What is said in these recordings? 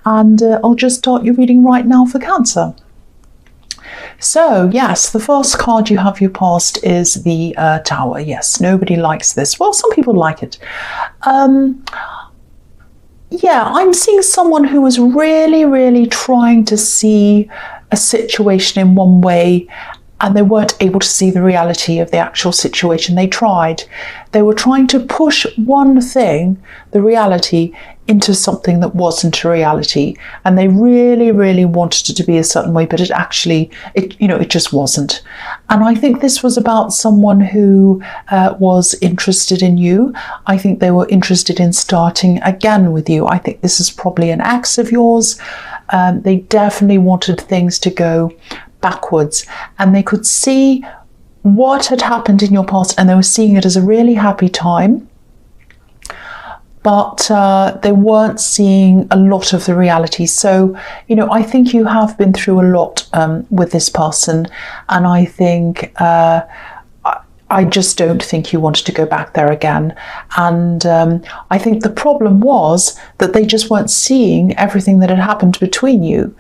And I'll just start your reading right now for Cancer. So, yes, the first card you have your past is the Tower. Yes, nobody likes this. Well, some people like it. Yeah, I'm seeing someone who was really trying to see a situation in one way, and they weren't able to see the reality of the actual situation. They tried. They were trying to push one thing, the reality, into something that wasn't a reality, and they really wanted it to be a certain way, but it just wasn't. And I think this was about someone who was interested in you. I think they were interested in starting again with you. I think this is probably an ex of yours. They definitely wanted things to go backwards, and they could see what had happened in your past, and they were seeing it as a really happy time. But they weren't seeing a lot of the reality. So, I think you have been through a lot with this person, and I think I just don't think you wanted to go back there again. And I think the problem was that they just weren't seeing everything that had happened between you.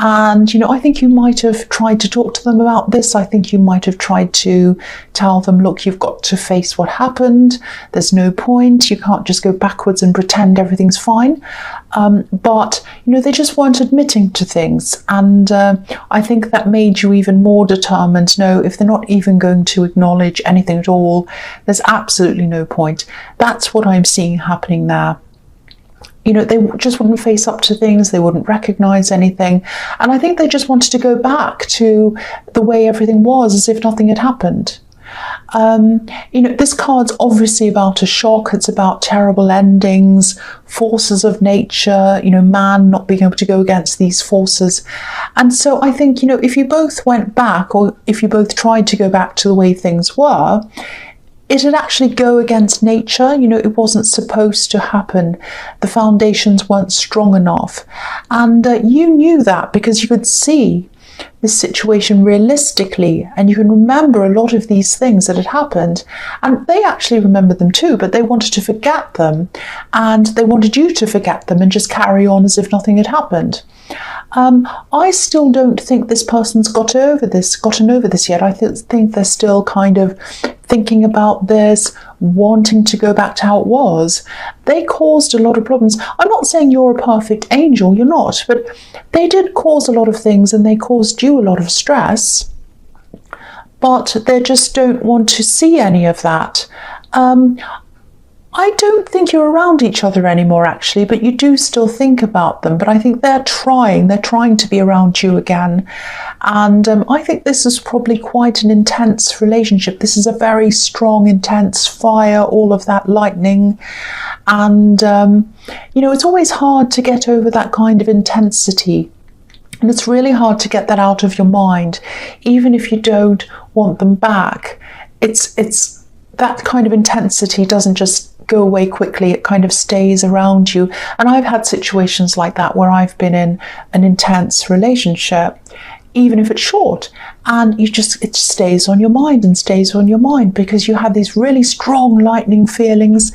And, I think you might have tried to talk to them about this. I think you might have tried to tell them, look, you've got to face what happened. There's no point. You can't just go backwards and pretend everything's fine. But, they just weren't admitting to things. And I think that made you even more determined. No, if they're not even going to acknowledge anything at all, there's absolutely no point. That's what I'm seeing happening now. They just wouldn't face up to things. They wouldn't recognize anything. And I think they just wanted to go back to the way everything was, as if nothing had happened. This card's obviously about a shock. It's about terrible endings, forces of nature, man not being able to go against these forces. And so I think, if you both went back, or if you both tried to go back to the way things were, it'd actually go against nature. It wasn't supposed to happen. The foundations weren't strong enough. And you knew that because you could see this situation realistically, and you can remember a lot of these things that had happened, and they actually remembered them too, but they wanted to forget them, and they wanted you to forget them and just carry on as if nothing had happened. I still don't think this person's gotten over this yet. I think they're still kind of thinking about this, wanting to go back to how it was. They caused a lot of problems. I'm not saying you're a perfect angel, you're not, but they did cause a lot of things, and they caused you a lot of stress, but they just don't want to see any of that. I don't think you're around each other anymore, actually, but you do still think about them. But I think they're trying to be around you again. And I think this is probably quite an intense relationship. This is a very strong, intense fire, all of that lightning. And, it's always hard to get over that kind of intensity. And it's really hard to get that out of your mind, even if you don't want them back. It's that kind of intensity doesn't just go away quickly. It kind of stays around you. And I've had situations like that where I've been in an intense relationship, even if it's short, and it stays on your mind and stays on your mind because you have these really strong lightning feelings,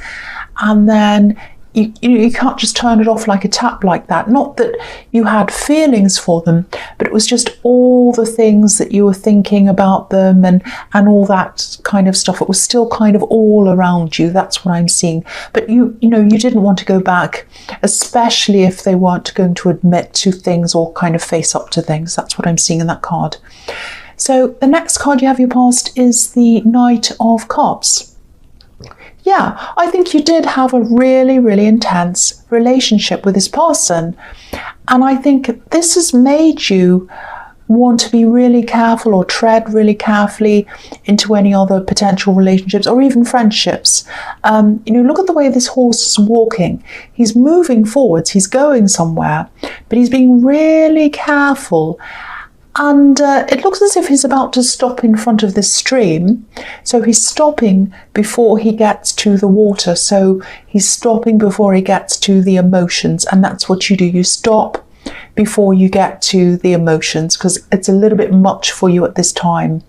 and then you can't just turn it off like a tap like that. Not that you had feelings for them, but it was just all the things that you were thinking about them and all that kind of stuff. It was still kind of all around you. That's what I'm seeing. But you didn't want to go back, especially if they weren't going to admit to things or kind of face up to things. That's what I'm seeing in that card. So the next card you have your past is the Knight of Cups. Yeah, I think you did have a really intense relationship with this person. And I think this has made you want to be really careful or tread really carefully into any other potential relationships or even friendships. Look at the way this horse is walking. He's moving forwards, he's going somewhere, but he's being really careful. And it looks as if he's about to stop in front of this stream. So he's stopping before he gets to the water. So he's stopping before he gets to the emotions. And that's what you do. You stop before you get to the emotions because it's a little bit much for you at this time.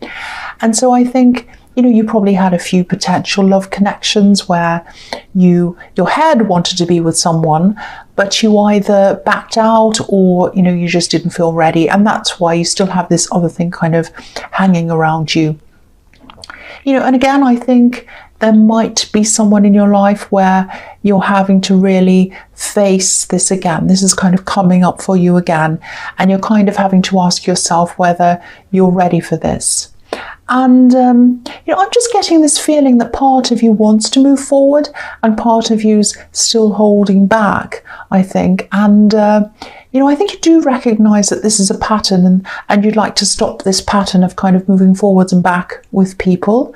And so I think, you probably had a few potential love connections where your head wanted to be with someone, but you either backed out or, you just didn't feel ready. And that's why you still have this other thing kind of hanging around you. And again, I think there might be someone in your life where you're having to really face this again. This is kind of coming up for you again, and you're kind of having to ask yourself whether you're ready for this. And, I'm just getting this feeling that part of you wants to move forward and part of you's still holding back, I think. And, I think you do recognize that this is a pattern, and you'd like to stop this pattern of kind of moving forwards and back with people.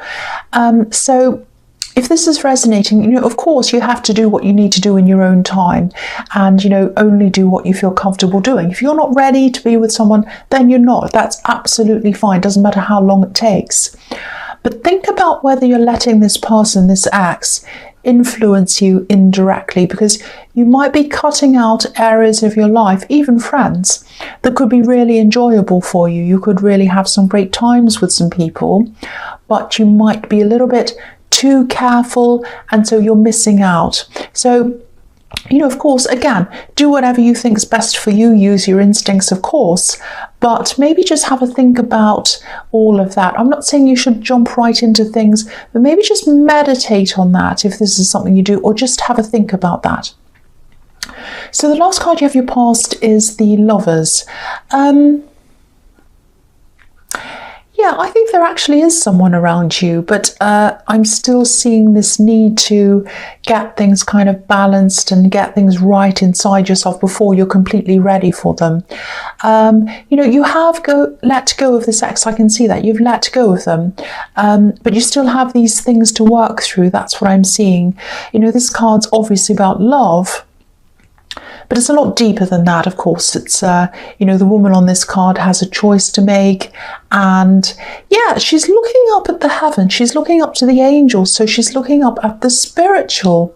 So if this is resonating, of course, you have to do what you need to do in your own time, and, only do what you feel comfortable doing. If you're not ready to be with someone, then you're not. That's absolutely fine. Doesn't matter how long it takes. But think about whether you're letting this person, this ex, influence you indirectly, because you might be cutting out areas of your life, even friends, that could be really enjoyable for you. You could really have some great times with some people, but you might be a little bit too careful, and so you're missing out. So, of course, again, do whatever you think is best for you. Use your instincts, of course, but maybe just have a think about all of that. I'm not saying you should jump right into things, but maybe just meditate on that if this is something you do, or just have a think about that. So the last card you have your past is the Lovers. Yeah, I think there actually is someone around you, but I'm still seeing this need to get things kind of balanced and get things right inside yourself before you're completely ready for them. You have let go of this ex. I can see that. You've let go of them, but you still have these things to work through. That's what I'm seeing. This card's obviously about love, but it's a lot deeper than that, of course. It's, the woman on this card has a choice to make. And yeah, she's looking up at the heavens. She's looking up to the angels. So she's looking up at the spiritual.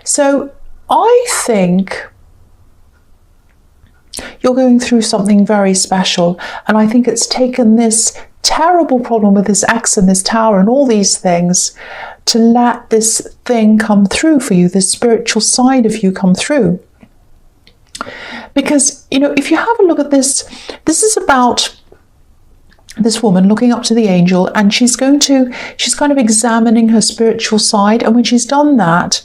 So I think you're going through something very special. And I think it's taken this terrible problem with this ex and this tower and all these things to let this thing come through for you, this spiritual side of you come through. Because, if you have a look at this, this is about this woman looking up to the angel, and she's kind of examining her spiritual side. And when she's done that,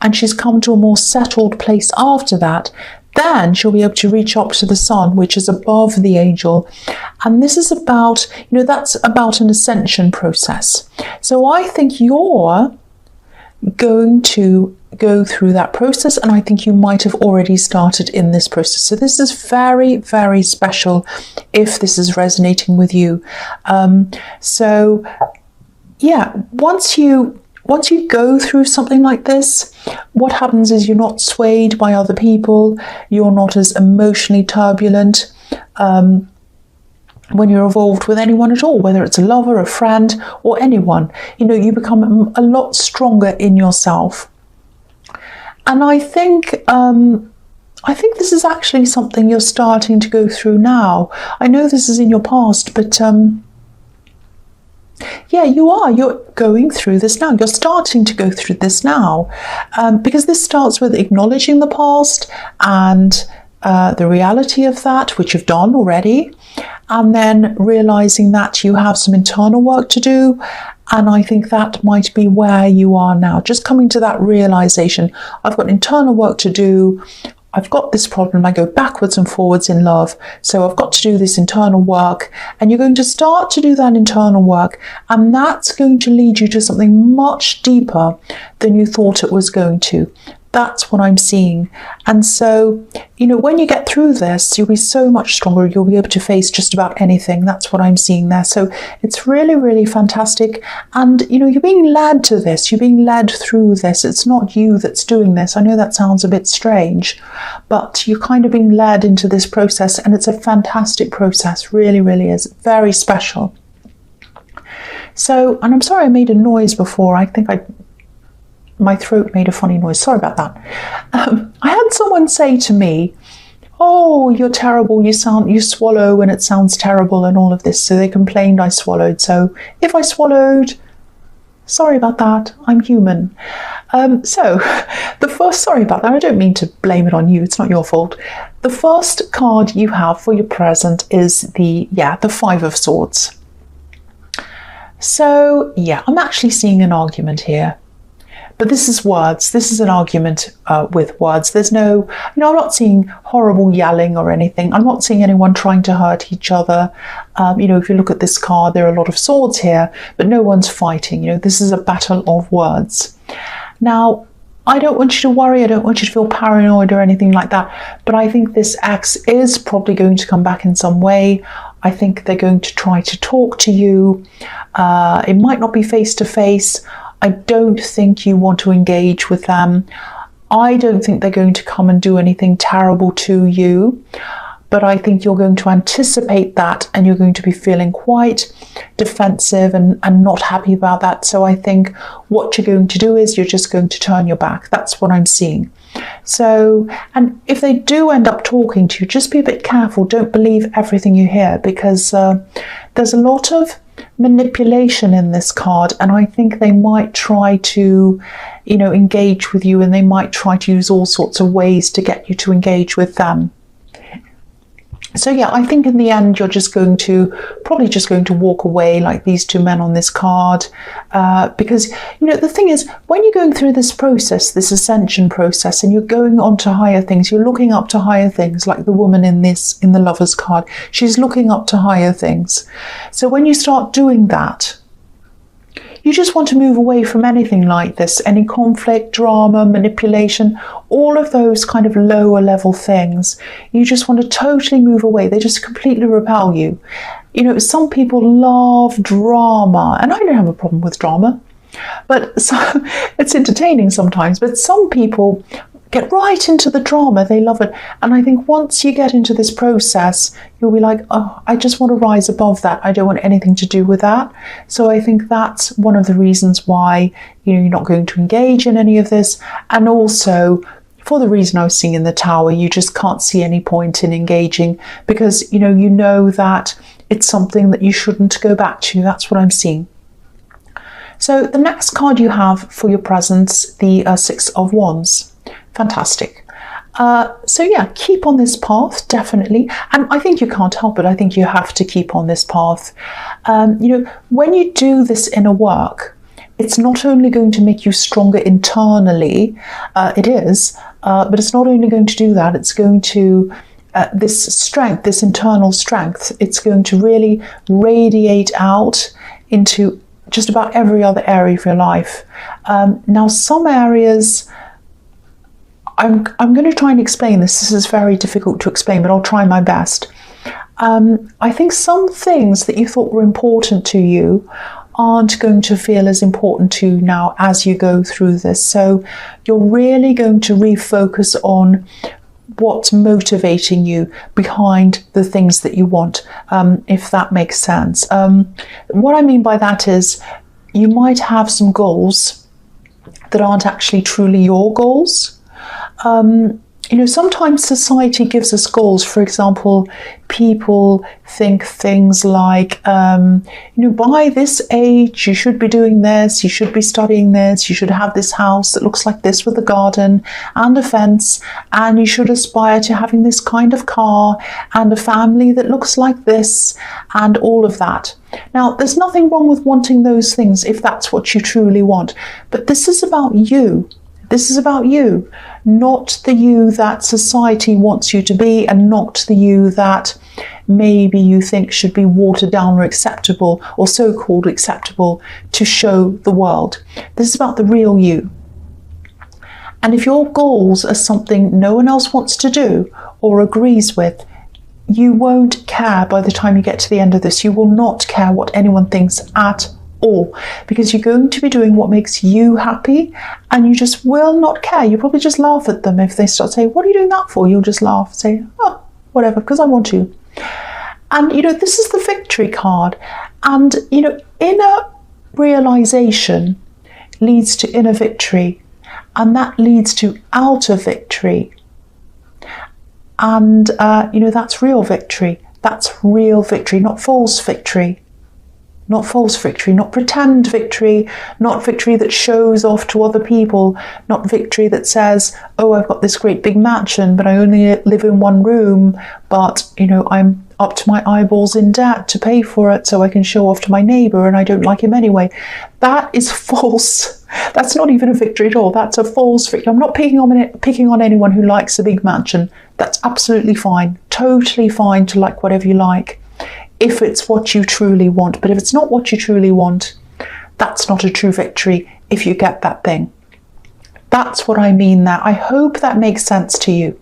and she's come to a more settled place after that, then she'll be able to reach up to the sun, which is above the angel. And this is about, that's about an ascension process. So I think you're going to go through that process, and I think you might have already started in this process. So this is very, very special if this is resonating with you. So yeah, once you go through something like this, what happens is you're not swayed by other people, you're not as emotionally turbulent when you're involved with anyone at all, whether it's a lover, a friend, or anyone. You become a lot stronger in yourself. And I think this is actually something you're starting to go through now. I know this is in your past, but yeah, you're going through this now. You're starting to go through this now, because this starts with acknowledging the past and the reality of that, which you've done already, and then realizing that you have some internal work to do. And I think that might be where you are now, just coming to that realization. I've got internal work to do. I've got this problem. I go backwards and forwards in love. So I've got to do this internal work. And you're going to start to do that internal work. And that's going to lead you to something much deeper than you thought it was going to. That's what I'm seeing. And so, when you get through this, you'll be so much stronger. You'll be able to face just about anything. That's what I'm seeing there. So it's really, really fantastic. And, you're being led to this. You're being led through this. It's not you that's doing this. I know that sounds a bit strange, but you're kind of being led into this process. And it's a fantastic process. Really, really is. Very special. So, and I'm sorry I made a noise before. I think my throat made a funny noise. Sorry about that. I had someone say to me, "Oh, you're terrible. You swallow and it sounds terrible," and all of this. So they complained I swallowed. So if I swallowed, Sorry about that. I'm human. So the first, sorry about that. I don't mean to blame it on you. It's not your fault. The first card you have for your present is the Five of Swords. So yeah, I'm actually seeing an argument here. But this is words. This is an argument with words. There's no, I'm not seeing horrible yelling or anything. I'm not seeing anyone trying to hurt each other. If you look at this card, there are a lot of swords here, but no one's fighting. This is a battle of words. Now, I don't want you to worry. I don't want you to feel paranoid or anything like that. But I think this ex is probably going to come back in some way. I think they're going to try to talk to you. It might not be face to face. I don't think you want to engage with them. I don't think they're going to come and do anything terrible to you, but I think you're going to anticipate that and you're going to be feeling quite defensive and not happy about that. So I think what you're going to do is you're just going to turn your back. That's what I'm seeing. So, and if they do end up talking to you, just be a bit careful. Don't believe everything you hear, because there's a lot of manipulation in this card, and I think they might try to engage with you, and they might try to use all sorts of ways to get you to engage with them. So yeah, I think in the end you're probably just going to walk away like these two men on this card, because the thing is, when you're going through this process, this ascension process, and you're going on to higher things, you're looking up to higher things, like the woman in the Lovers card, she's looking up to higher things. So when you start doing that, you just want to move away from anything like this, any conflict, drama, manipulation, all of those kind of lower level things. You just want to totally move away. They just completely repel you. Some people love drama, and I don't have a problem with drama, but so it's entertaining sometimes. But some people get right into the drama. They love it. And I think once you get into this process, you'll be like, oh, I just want to rise above that. I don't want anything to do with that. So I think that's one of the reasons why, you're not going to engage in any of this. And also, for the reason I was seeing in the Tower, you just can't see any point in engaging, because, you know that it's something that you shouldn't go back to. That's what I'm seeing. So the next card you have for your presence, the Six of Wands. Fantastic. So yeah, keep on this path, definitely. And I think you can't help it. I think you have to keep on this path. When you do this inner work, it's not only going to make you stronger internally, it is, but it's not only going to do that, it's going to, this strength, this internal strength, it's going to really radiate out into just about every other area of your life. Now, some areas, I'm going to try and explain this. This is very difficult to explain, but I'll try my best. I think some things that you thought were important to you aren't going to feel as important to you now as you go through this. So you're really going to refocus on what's motivating you behind the things that you want, if that makes sense. What I mean by that is you might have some goals that aren't actually truly your goals. Sometimes society gives us goals. For example, people think things like, by this age, you should be doing this, you should be studying this, you should have this house that looks like this with a garden and a fence, and you should aspire to having this kind of car and a family that looks like this, and all of that. Now, there's nothing wrong with wanting those things if that's what you truly want, but this is about you. This is about you, not the you that society wants you to be, and not the you that maybe you think should be watered down or acceptable, or so-called acceptable to show the world. This is about the real you. And if your goals are something no one else wants to do or agrees with, you won't care by the time you get to the end of this. You will not care what anyone thinks at all, because you're going to be doing what makes you happy, and you just will not care. You probably just laugh at them if they start saying, what are you doing that for? You'll just laugh, say, oh, whatever, because I want to. And this is the victory card, and inner realization leads to inner victory, and that leads to outer victory, and that's real victory. That's real victory, not false victory. not false victory, not pretend victory, not victory that shows off to other people, not victory that says, oh, I've got this great big mansion, but I only live in one room, but, you know, I'm up to my eyeballs in debt to pay for it so I can show off to my neighbour and I don't like him anyway. That is false. That's not even a victory at all. That's a false victory. I'm not picking on anyone who likes a big mansion. That's absolutely fine. Totally fine to like whatever you like, if it's what you truly want. But if it's not what you truly want, that's not a true victory if you get that thing. That's what I mean there. I hope that makes sense to you.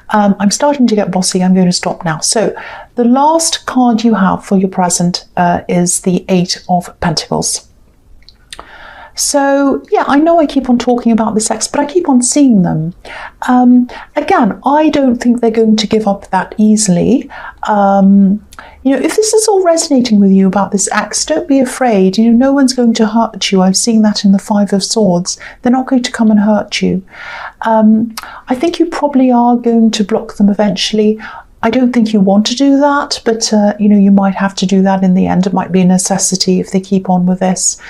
I'm starting to get bossy. I'm going to stop now. So the last card you have for your present is the Eight of Pentacles. So yeah, I know I keep on talking about this ex, but I keep on seeing them. Again, I don't think they're going to give up that easily. You know, if this is all resonating with you about this ex, don't be afraid. You know, no one's going to hurt you. I've seen that in the Five of Swords. They're not going to come and hurt you. I think you probably are going to block them eventually. I don't think you want to do that, but you know, you might have to do that in the end. It might be a necessity if they keep on with this.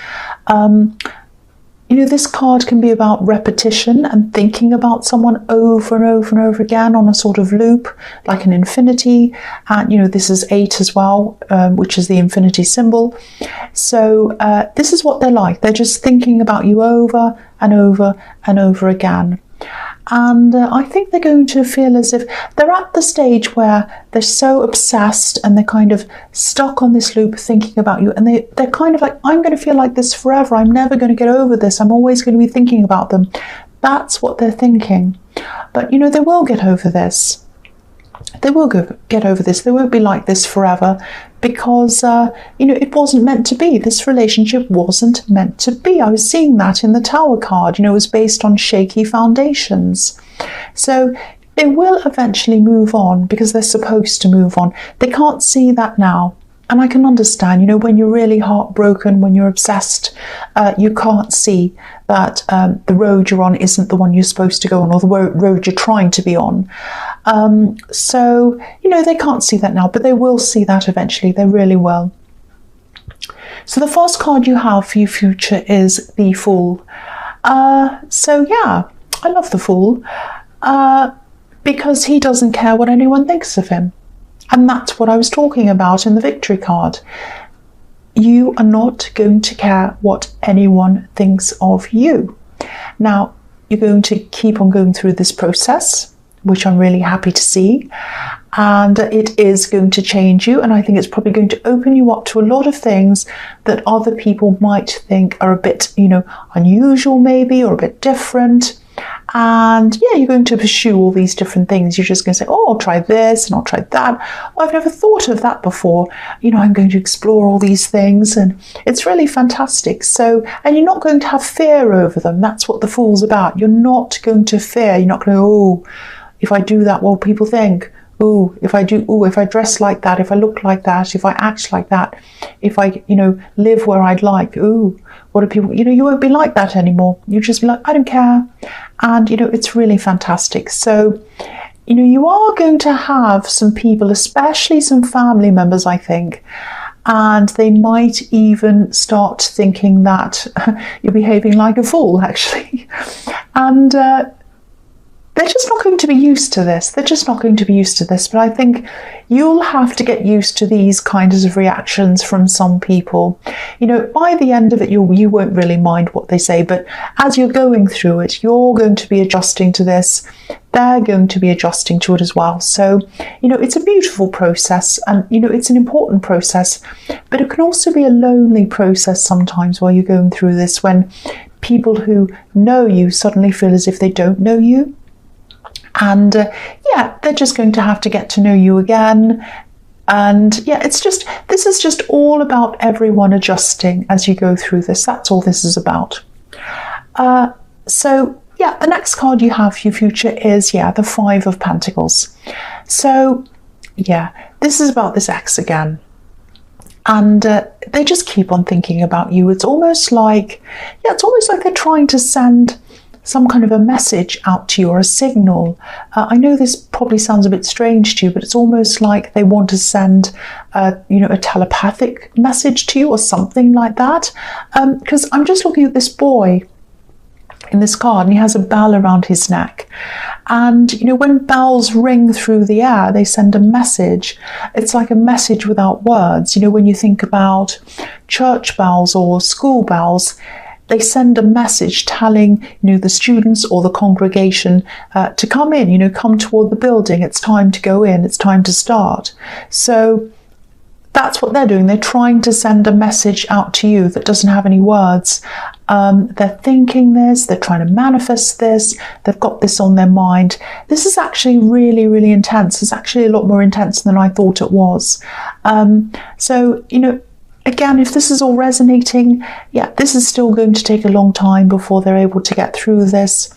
You know, this card can be about repetition and thinking about someone over and over and over again on a sort of loop, like an infinity. And, you know, this is 8 as well, which is the infinity symbol. So this is what they're like. They're just thinking about you over and over and over again. And I think they're going to feel as if they're at the stage where they're so obsessed and they're kind of stuck on this loop thinking about you. And they're kind of like, I'm going to feel like this forever. I'm never going to get over this. I'm always going to be thinking about them. That's what they're thinking. But, you know, they will get over this. They will get over this. They won't be like this forever because, you know, it wasn't meant to be. This relationship wasn't meant to be. I was seeing that in the Tower card. You know, it was based on shaky foundations. So they will eventually move on because they're supposed to move on. They can't see that now. And I can understand, you know, when you're really heartbroken, when you're obsessed, you can't see that the road you're on isn't the one you're supposed to go on, or the road you're trying to be on. So, you know, they can't see that now, but they will see that eventually. They really will. So the first card you have for your future is the Fool. So yeah, I love the Fool because he doesn't care what anyone thinks of him. And that's what I was talking about in the victory card. You are not going to care what anyone thinks of you. Now, you're going to keep on going through this process, which I'm really happy to see. And it is going to change you. And I think it's probably going to open you up to a lot of things that other people might think are a bit, you know, unusual maybe, or a bit different. And yeah, you're going to pursue all these different things. You're just going to say, oh, I'll try this and I'll try that. Oh, I've never thought of that before. You know, I'm going to explore all these things, and it's really fantastic. So, and you're not going to have fear over them. That's what the Fool's about. You're not going to fear. You're not going to, oh, if I do that, what will people think? Oh, if I dress like that, if I look like that, if I act like that, if I, you know, live where I'd like, oh, what do people, you know, you won't be like that anymore. You just be like, I don't care. And, you know, it's really fantastic. So, you know, you are going to have some people, especially some family members, I think, and they might even start thinking that you're behaving like a fool, actually. And, they're just not going to be used to this. They're just not going to be used to this. But I think you'll have to get used to these kinds of reactions from some people. You know, by the end of it, you won't really mind what they say. But as you're going through it, you're going to be adjusting to this. They're going to be adjusting to it as well. So, you know, it's a beautiful process, and, you know, it's an important process. But it can also be a lonely process sometimes while you're going through this, when people who know you suddenly feel as if they don't know you. And yeah, they're just going to have to get to know you again. And yeah, this is just all about everyone adjusting as you go through this. That's all this is about. So yeah, the next card you have for your future is, yeah, the Five of Pentacles. So yeah, this is about this ex again. And they just keep on thinking about you. It's almost like they're trying to send some kind of a message out to you or a signal. I know this probably sounds a bit strange to you, but it's almost like they want to send a telepathic message to you or something like that. Because I'm just looking at this boy in this card, and he has a bell around his neck. And when bells ring through the air, they send a message. It's like a message without words. When you think about church bells or school bells, they send a message telling the students or the congregation to come in, come toward the building. It's time to go in. It's time to start. So that's what they're doing. They're trying to send a message out to you that doesn't have any words. They're thinking this, they're trying to manifest this, they've got this on their mind. This is actually really, really intense. It's actually a lot more intense than I thought it was. So, again, if this is all resonating, this is still going to take a long time before they're able to get through this.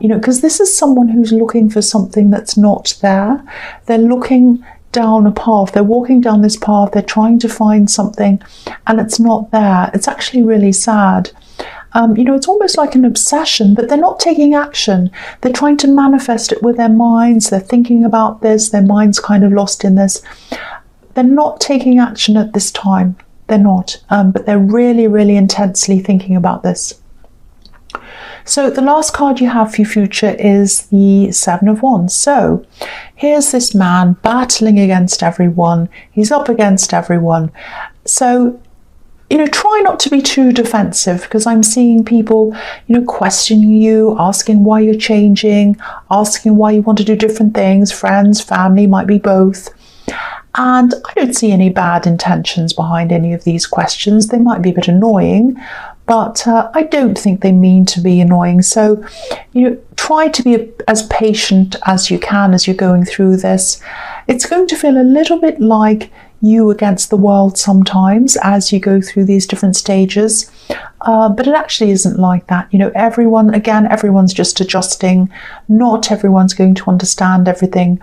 Because this is someone who's looking for something that's not there. They're looking down a path, they're walking down this path, they're trying to find something, and it's not there. It's actually really sad. It's almost like an obsession, but they're not taking action. They're trying to manifest it with their minds. They're thinking about this, their mind's kind of lost in this. They're not taking action at this time. They're not, but they're really, really intensely thinking about this. So the last card you have for your future is the Seven of Wands. So here's this man battling against everyone. He's up against everyone. So, try not to be too defensive, because I'm seeing people, questioning you, asking why you're changing, asking why you want to do different things. Friends, family, might be both. And I don't see any bad intentions behind any of these questions. They might be a bit annoying, but I don't think they mean to be annoying. So, try to be as patient as you can as you're going through this. It's going to feel a little bit like you against the world sometimes as you go through these different stages. But it actually isn't like that. Everyone's just adjusting. Not everyone's going to understand everything.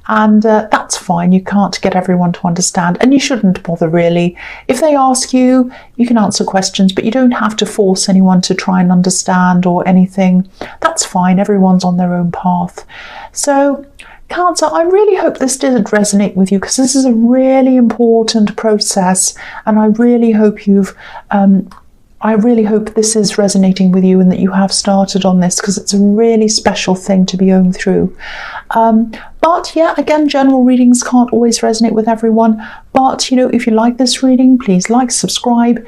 And that's fine. You can't get everyone to understand. And you shouldn't bother, really. If they ask you, you can answer questions, but you don't have to force anyone to try and understand or anything. That's fine. Everyone's on their own path. So, Cancer, I really hope this didn't resonate with you, because this is a really important process, and I really hope this is resonating with you and that you have started on this, because it's a really special thing to be going through. But again, general readings can't always resonate with everyone. But if you like this reading, please like, subscribe,